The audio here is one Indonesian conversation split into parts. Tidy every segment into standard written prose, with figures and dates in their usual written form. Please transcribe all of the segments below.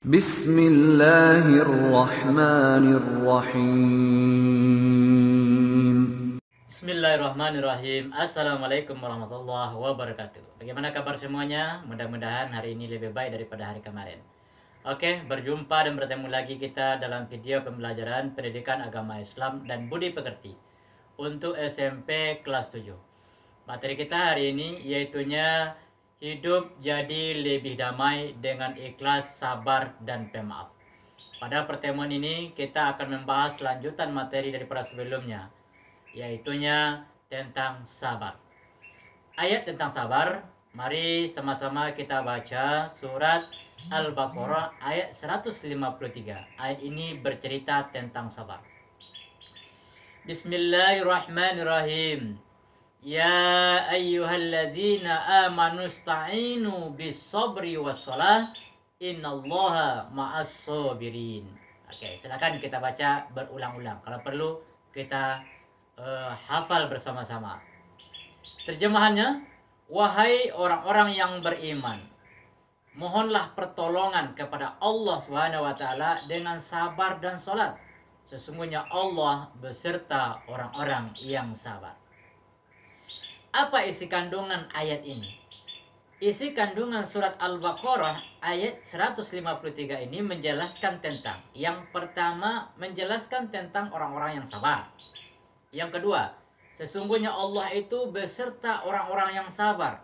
Bismillahirrahmanirrahim. Bismillahirrahmanirrahim. Assalamualaikum warahmatullahi wabarakatuh. Bagaimana kabar semuanya? Mudah-mudahan hari ini lebih baik daripada hari kemarin. Oke, berjumpa dan bertemu lagi kita dalam video pembelajaran pendidikan agama Islam dan budi pekerti untuk SMP kelas 7. Materi kita hari ini yaitunya hidup jadi lebih damai dengan ikhlas, sabar, dan pemaaf. Pada pertemuan ini kita akan membahas lanjutan materi daripada sebelumnya, yaitunya tentang sabar. Ayat tentang sabar, mari sama-sama kita baca surat Al-Baqarah ayat 153. Ayat ini bercerita tentang sabar. Bismillahirrahmanirrahim. Ya ayyuhallazina amanu ista'inu bis-sabri was-salah innallaha ma'as-sabirin. Oke, silakan kita baca berulang-ulang. Kalau perlu kita hafal bersama-sama. Terjemahannya, wahai orang-orang yang beriman, mohonlah pertolongan kepada Allah SWT dengan sabar dan salat. Sesungguhnya Allah beserta orang-orang yang sabar. Apa isi kandungan ayat ini? Isi kandungan surat Al-Baqarah ayat 153 ini menjelaskan tentang, yang pertama menjelaskan tentang orang-orang yang sabar. Yang kedua, sesungguhnya Allah itu beserta orang-orang yang sabar.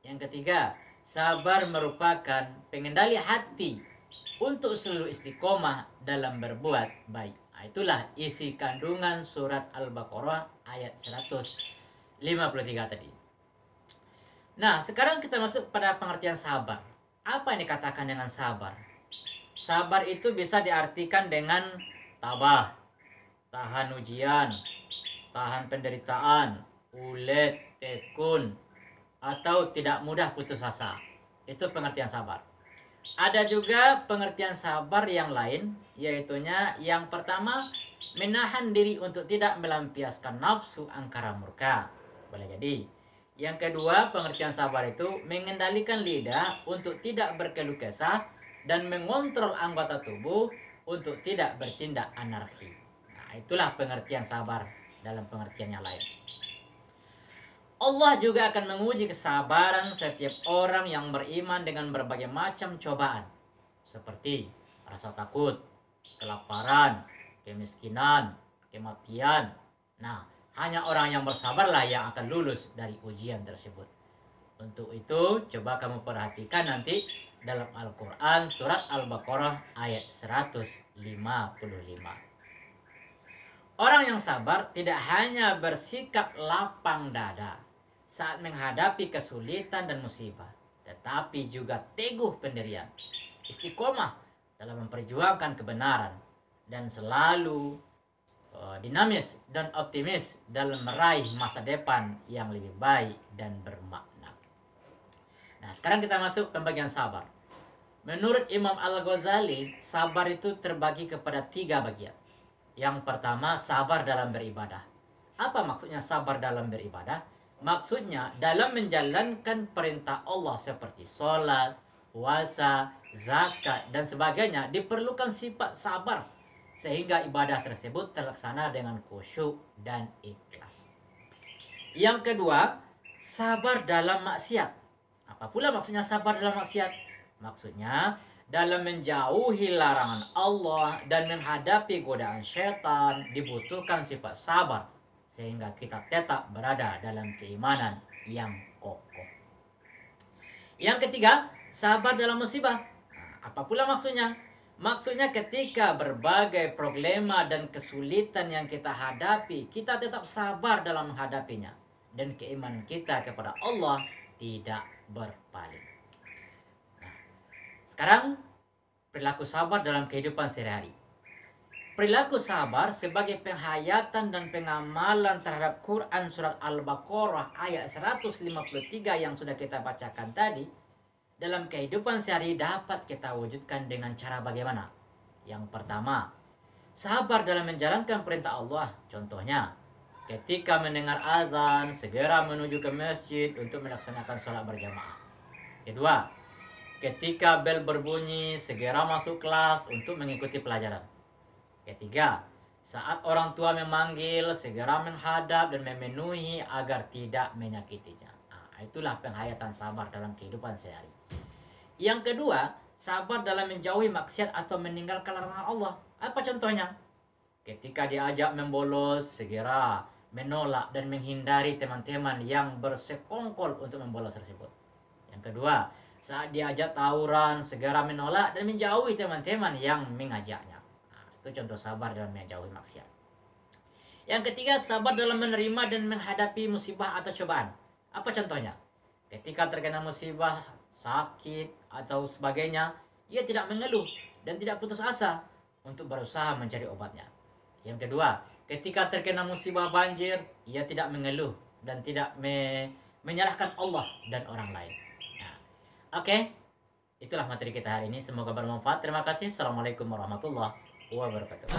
Yang ketiga, sabar merupakan pengendali hati untuk selalu istiqomah dalam berbuat baik. Nah, itulah isi kandungan surat Al-Baqarah ayat 153 tadi. Nah, sekarang kita masuk pada pengertian sabar. Apa yang dikatakan dengan sabar? Sabar itu bisa diartikan dengan tabah, tahan ujian, tahan penderitaan, ulet, tekun, atau tidak mudah putus asa. Itu pengertian sabar. Ada juga pengertian sabar yang lain, yaitunya yang pertama, menahan diri untuk tidak melampiaskan nafsu angkara murka. Boleh jadi. Yang kedua, pengertian sabar itu mengendalikan lidah untuk tidak berkeluh kesah dan mengontrol anggota tubuh untuk tidak bertindak anarki. Nah, itulah pengertian sabar dalam pengertian yang lain. Allah juga akan menguji kesabaran setiap orang yang beriman dengan berbagai macam cobaan, seperti rasa takut, kelaparan, kemiskinan, kematian. Nah, hanya orang yang bersabarlah yang akan lulus dari ujian tersebut. Untuk itu, coba kamu perhatikan nanti dalam Al-Quran surat Al-Baqarah ayat 155. Orang yang sabar tidak hanya bersikap lapang dada saat menghadapi kesulitan dan musibah, tetapi juga teguh pendirian, istiqomah dalam memperjuangkan kebenaran, dan selalu dinamis dan optimis dalam meraih masa depan yang lebih baik dan bermakna. Nah, sekarang kita masuk pembagian sabar. Menurut Imam Al-Ghazali, sabar itu terbagi kepada 3 bagian. Yang pertama, sabar dalam beribadah. Apa maksudnya sabar dalam beribadah? Maksudnya dalam menjalankan perintah Allah seperti sholat, puasa, zakat, dan sebagainya diperlukan sifat sabar, sehingga ibadah tersebut terlaksana dengan khusyuk dan ikhlas. Yang kedua, sabar dalam maksiat. Apa pula maksudnya sabar dalam maksiat? Maksudnya dalam menjauhi larangan Allah dan menghadapi godaan syaitan dibutuhkan sifat sabar, sehingga kita tetap berada dalam keimanan yang kokoh. Yang ketiga, sabar dalam musibah. Apa pula maksudnya? Maksudnya ketika berbagai problema dan kesulitan yang kita hadapi, kita tetap sabar dalam menghadapinya, dan keimanan kita kepada Allah tidak berpaling. Nah, sekarang perilaku sabar dalam kehidupan sehari-hari. Perilaku sabar sebagai penghayatan dan pengamalan terhadap Quran surat Al-Baqarah ayat 153 yang sudah kita bacakan tadi, dalam kehidupan sehari dapat kita wujudkan dengan cara bagaimana? Yang pertama, sabar dalam menjalankan perintah Allah. Contohnya, ketika mendengar azan, segera menuju ke masjid untuk melaksanakan sholat berjamaah. Kedua, ketika bel berbunyi segera masuk kelas untuk mengikuti pelajaran. Ketiga, saat orang tua memanggil segera menghadap dan memenuhi agar tidak menyakitinya. Nah, itulah penghayatan sabar dalam kehidupan sehari. Yang kedua, sabar dalam menjauhi maksiat atau meninggalkan larangan Allah. Apa contohnya? Ketika diajak membolos, segera menolak dan menghindari teman-teman yang bersekongkol untuk membolos tersebut. Yang kedua, saat diajak tawuran, segera menolak dan menjauhi teman-teman yang mengajaknya. Nah, itu contoh sabar dalam menjauhi maksiat. Yang ketiga, sabar dalam menerima dan menghadapi musibah atau cobaan. Apa contohnya? Ketika terkena musibah, sakit, atau sebagainya, ia tidak mengeluh dan tidak putus asa untuk berusaha mencari obatnya. Yang kedua, ketika terkena musibah banjir, ia tidak mengeluh dan tidak menyalahkan Allah dan orang lain. Nah, oke, itulah materi kita hari ini. Semoga bermanfaat. Terima kasih. Assalamualaikum warahmatullahi wabarakatuh.